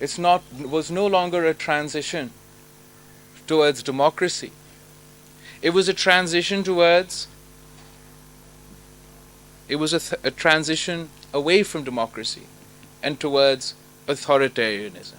was no longer a transition towards democracy. It was a transition a transition away from democracy and towards authoritarianism.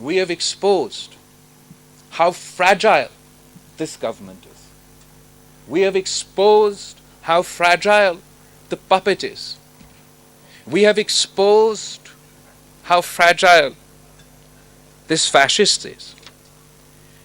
we have exposed how fragile this government is. We have exposed how fragile the puppet is. We have exposed how fragile this fascist is.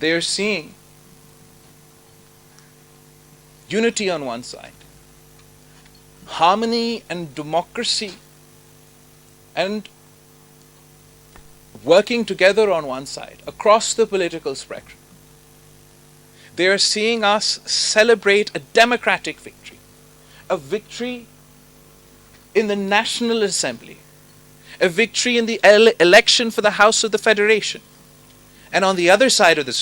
They are seeing unity on one side, harmony and democracy and working together on one side across the political spectrum. They are seeing us celebrate a democratic victory, a victory in the National Assembly, a victory in the election for the House of the Federation, And on the other side of the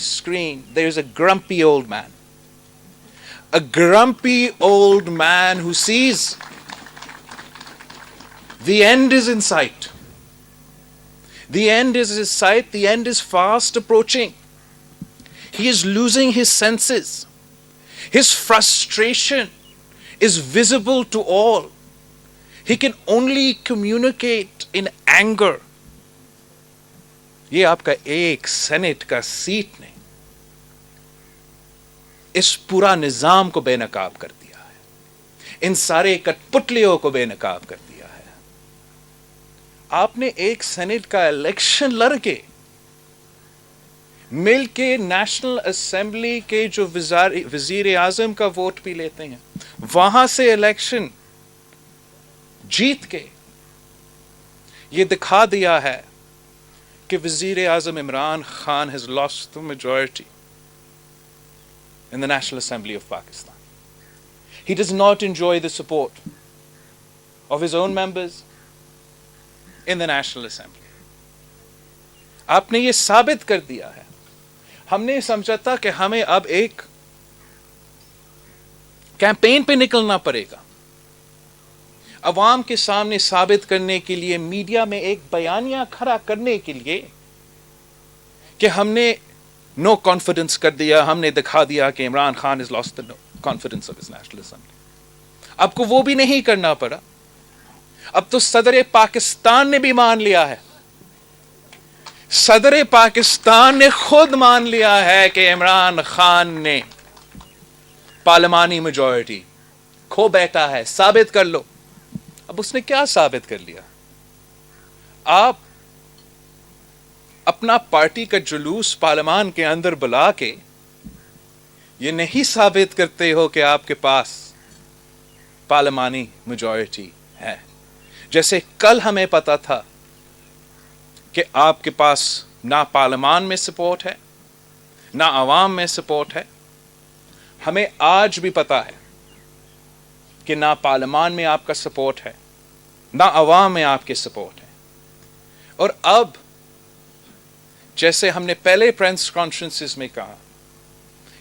screen, there's a grumpy old man. A grumpy old man who sees the end is in sight. The end is in sight. The end is fast approaching. He is losing his senses. His frustration is visible to all. He can only communicate in anger. یہ آپ کا ایک Saint کا set نے اس پورا نظام کو بے نقاب کر دیا ہے، ان سارے کٹ پتلیوں کو بے نقاب کر دیا ہے۔ آپ نے ایک سینٹ کا الیکشن لڑ کے مل کے نیشنل اسمبلی کے جو وزیر اعظم کا ووٹ بھی لیتے ہیں، وہاں سے الیکشن جیت کے یہ دکھا دیا ہے کہ وزیر اعظم Imran Khan has lost the majority in the National Assembly of Pakistan. He does not enjoy the support of his own members in the National Assembly. آپ نے یہ ثابت کر دیا ہے۔ ہم نے سمجھا تھا کہ ہمیں اب ایک کیمپین پہ نکلنا پڑے گا، عوام کے سامنے ثابت کرنے کے لیے، میڈیا میں ایک بیانیہ کھڑا کرنے کے لیے کہ ہم نے نو کانفیڈنس کر دیا، ہم نے دکھا دیا کہ Imran Khan has lost the confidence of his National Assembly۔ اب کو وہ بھی نہیں کرنا پڑا، اب تو صدر پاکستان نے بھی مان لیا ہے، صدر پاکستان نے خود مان لیا ہے کہ عمران خان نے پارلیمانی میجورٹی کھو بیٹھا ہے، ثابت کر لو۔ اب اس نے کیا ثابت کر لیا؟ آپ اپنا پارٹی کا جلوس پارلیمان کے اندر بلا کے یہ نہیں ثابت کرتے ہو کہ آپ کے پاس پارلیمانی میجورٹی ہے، جیسے کل ہمیں پتا تھا کہ آپ کے پاس نہ پارلیمان میں سپورٹ ہے، نہ عوام میں سپورٹ ہے۔ ہمیں آج بھی پتا ہے کہ نہ پارلیمان میں آپ کا سپورٹ ہے، نہ عوام میں آپ کے سپورٹ ہے۔ اور اب جیسے ہم نے پہلے پریس کانفرنسز میں کہا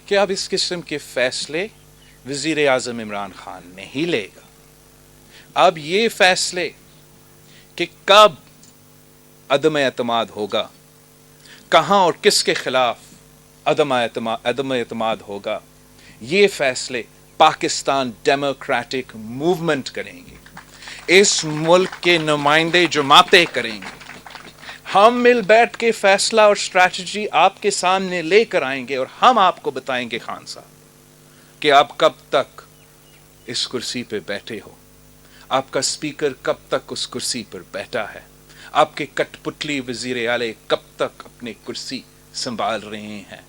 کہ اب اس قسم کے فیصلے وزیر اعظم عمران خان نہیں لے گا۔ اب یہ فیصلے کہ کب عدم اعتماد ہوگا، کہاں اور کس کے خلاف عدم اعتماد ہوگا، یہ فیصلے پاکستان ڈیموکریٹک موومنٹ کریں گے، اس ملک کے نمائندے جماعتیں کریں گے۔ ہم مل بیٹھ کے فیصلہ اور اسٹریٹجی آپ کے سامنے لے کر آئیں گے، اور ہم آپ کو بتائیں گے خان صاحب کہ آپ کب تک اس کرسی پہ بیٹھے ہو، آپ کا اسپیکر کب تک اس کرسی پر بیٹھا ہے، آپ کے کٹ پتلی وزیر اعلی کب تک اپنی کرسی سنبھال رہے ہیں۔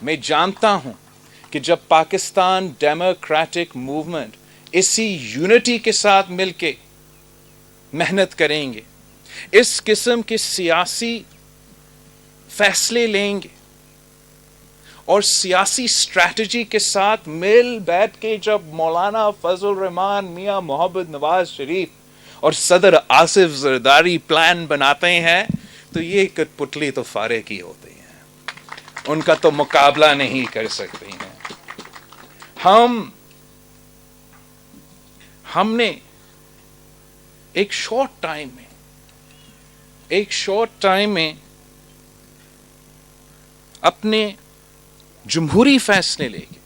میں جانتا ہوں کہ جب پاکستان ڈیموکریٹک موومنٹ اسی یونٹی کے ساتھ مل کے محنت کریں گے، اس قسم کے سیاسی فیصلے لیں گے اور سیاسی اسٹریٹجی کے ساتھ مل بیٹھ کے جب مولانا فضل الرحمان، میاں محمد نواز شریف اور صدر آصف زرداری پلان بناتے ہیں تو یہ کٹ پتلی تو فارغ ہی ہوتے ہیں، ان کا تو مقابلہ نہیں کر سکتے ہیں۔ ہم نے ایک شارٹ ٹائم میں اپنے جمہوری فیصلے لے کے،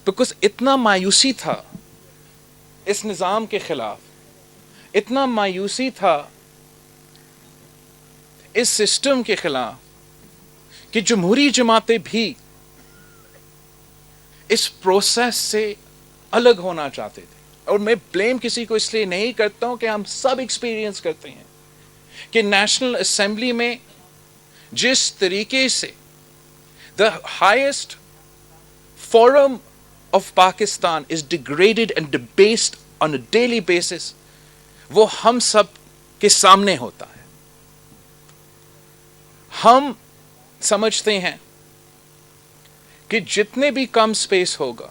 بیکاز اتنا مایوسی تھا اس نظام کے خلاف، اتنا مایوسی تھا اس سسٹم کے خلاف کہ جمہوری جماعتیں بھی اس پروسیس سے الگ ہونا چاہتے تھے۔ اور میں بلیم کسی کو اس لیے نہیں کرتا ہوں کہ ہم سب ایکسپیرینس کرتے ہیں کہ نیشنل اسمبلی میں جس طریقے سے the highest forum of Pakistan is degraded and debased on a daily basis، وہ ہم سب کے سامنے ہوتا ہے۔ ہم سمجھتے ہیں کہ جتنے بھی کم سپیس ہوگا،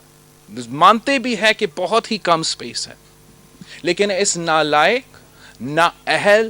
مانتے بھی ہے کہ بہت ہی کم سپیس ہے، لیکن اس نالائق، نااہل،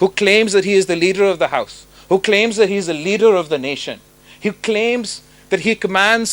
who claims that he is the leader of the house, who claims that he is the leader of the nation, he claims that he commands,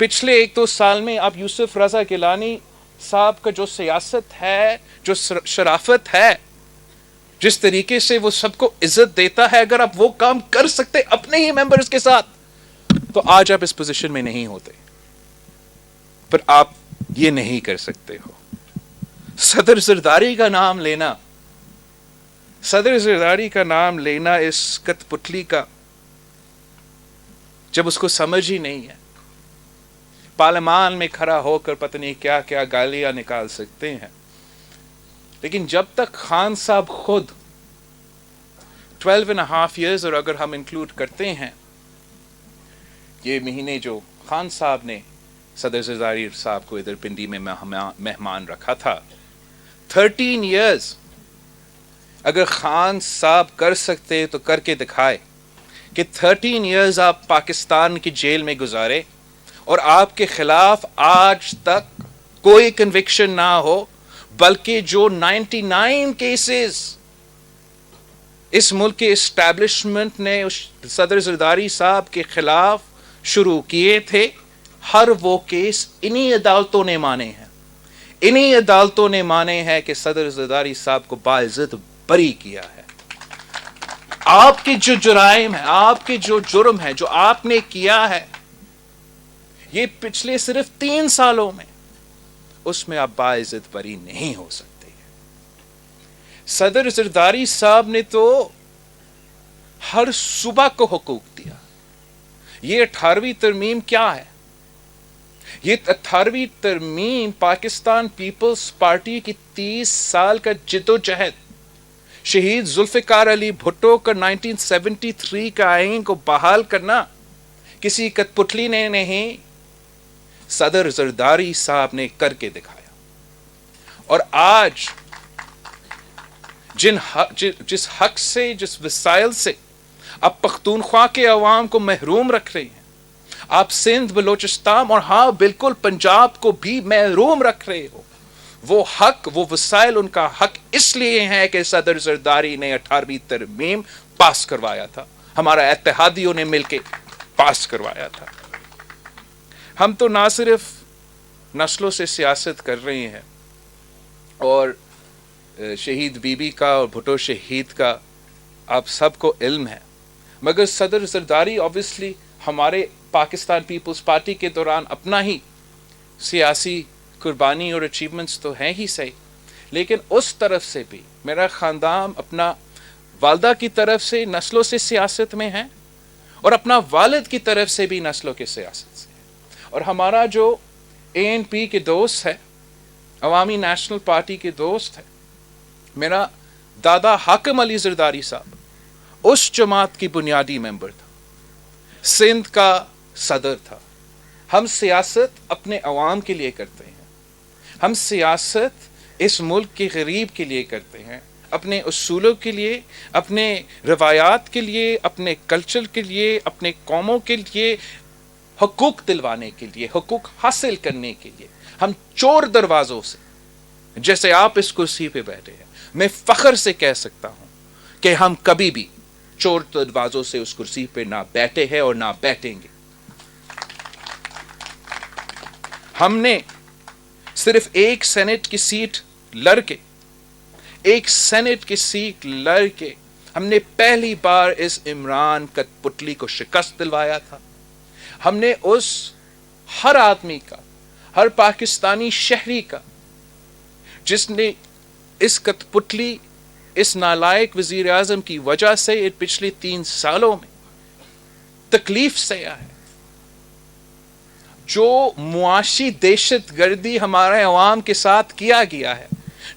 پچھلے 1-2 سال میں آپ یوسف رضا گیلانی صاحب کا جو سیاست ہے، جو شرافت ہے، جس طریقے سے وہ سب کو عزت دیتا ہے، اگر آپ وہ کام کر سکتے اپنے ہی ممبرز کے ساتھ تو آج آپ اس پوزیشن میں نہیں ہوتے، پر آپ یہ نہیں کر سکتے ہو. صدر زرداری کا نام لینا، صدر زرداری کا نام لینا اس کت پتلی کا، جب اس کو سمجھ ہی نہیں ہے، پارلیمان میں کھڑا ہو کر پتہ نہیں کیا کیا گالیاں نکال سکتے ہیں، لیکن جب تک خان صاحب خود 12.5 years، اور اگر ہم انکلوڈ کرتے ہیں یہ مہینے جو خان صاحب نے صدر زرداری صاحب کو ادھر پنڈی میں مہمان رکھا تھا، 13 years اگر خان صاحب کر سکتے تو کر کے دکھائے کہ 13 years آپ پاکستان کی جیل میں گزارے اور آپ کے خلاف آج تک کوئی کنوکشن نہ ہو، بلکہ جو 99 کیسز اس ملک کے اسٹیبلشمنٹ نے صدر زرداری صاحب کے خلاف شروع کیے تھے، ہر وہ کیس انہی عدالتوں نے مانے ہیں، انہی عدالتوں نے مانے ہیں کہ صدر زرداری صاحب کو باعزت بری کیا ہے. آپ کے جو جرائم ہیں، آپ کے جو جرم ہیں، جو آپ نے کیا ہے، یہ پچھلے صرف 3 سالوں میں، اس میں آپ باعزت بری نہیں ہو سکتے. صدر زرداری صاحب نے تو ہر صوبہ کو حقوق دیا. یہ 18ویں ترمیم کیا ہے؟ یہ 18ویں ترمیم پاکستان پیپلز پارٹی کی 30 سال کا جد و جہد، شہید ذوالفقار علی بھٹو کا 1973 کا آئین کو بحال کرنا کسی کٹ پتلی نے نہیں، صدر زرداری صاحب نے کر کے دکھایا. اور آج جس حق سے، جس وسائل سے آپ پختونخوا کے عوام کو محروم رکھ رہے ہیں، آپ سندھ، بلوچستان اور ہاں بالکل پنجاب کو بھی محروم رکھ رہے ہو، وہ حق، وہ وسائل ان کا حق اس لیے ہے کہ صدر زرداری نے 18ویں ترمیم پاس کروایا تھا، ہمارا اتحادیوں نے مل کے پاس کروایا تھا. ہم تو نہ صرف نسلوں سے سیاست کر رہے ہیں، اور شہید بی بی کا اور بھٹو شہید کا آپ سب کو علم ہے، مگر صدر زرداری obviously ہمارے پاکستان پیپلز پارٹی کے دوران اپنا ہی سیاسی قربانی اور اچیومنٹس تو ہیں ہی صحیح، لیکن اس طرف سے بھی میرا خاندان اپنا والدہ کی طرف سے نسلوں سے سیاست میں ہے، اور اپنا والد کی طرف سے بھی نسلوں کے سیاست سے ہے. اور ہمارا جو ANP کے دوست ہے، عوامی نیشنل پارٹی کے دوست ہے، میرا دادا حاکم علی زرداری صاحب اس جماعت کی بنیادی ممبر تھا، سندھ کا صدر تھا. ہم سیاست اپنے عوام کے لیے کرتے ہیں، ہم سیاست اس ملک کے غریب کے لیے کرتے ہیں، اپنے اصولوں کے لیے، اپنے روایات کے لیے، اپنے کلچر کے لیے، اپنے قوموں کے لیے، حقوق دلوانے کے لیے، حقوق حاصل کرنے کے لیے. ہم چور دروازوں سے، جیسے آپ اس کرسی پہ بیٹھے ہیں، میں فخر سے کہہ سکتا ہوں کہ ہم کبھی بھی چور دروازوں سے اس کرسی پہ نہ بیٹھے ہیں اور نہ بیٹھیں گے. ہم نے صرف ایک سینٹ کی سیٹ لڑ کے، ایک سینٹ کی سیٹ لڑ کے ہم نے پہلی بار اس عمران کٹ پتلی کو شکست دلوایا تھا. ہم نے اس ہر آدمی کا، ہر پاکستانی شہری کا جس نے اس کٹ پتلی، اس نالائق وزیر اعظم کی وجہ سے پچھلے 3 سالوں میں تکلیف سہا ہے، جو معاشی دہشت گردی ہمارے عوام کے ساتھ کیا گیا ہے،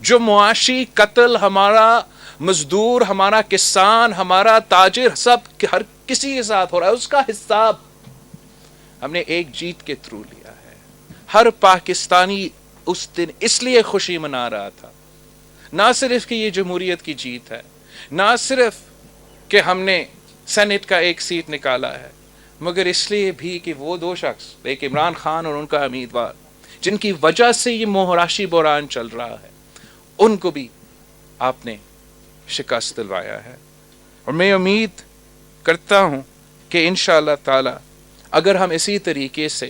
جو معاشی قتل ہمارا مزدور، ہمارا کسان، ہمارا تاجر، سب ہر کسی کے ساتھ ہو رہا ہے، اس کا حساب ہم نے ایک جیت کے تھرو لیا ہے. ہر پاکستانی اس دن اس لیے خوشی منا رہا تھا، نہ صرف کہ یہ جمہوریت کی جیت ہے، نہ صرف کہ ہم نے سینٹ کا ایک سیٹ نکالا ہے، مگر اس لیے بھی کہ وہ 2 شخص، ایک عمران خان اور ان کا امیدوار، جن کی وجہ سے یہ مہراشی بحران چل رہا ہے، ان کو بھی آپ نے شکست دلوایا ہے. اور میں امید کرتا ہوں کہ انشاءاللہ تعالی اگر ہم اسی طریقے سے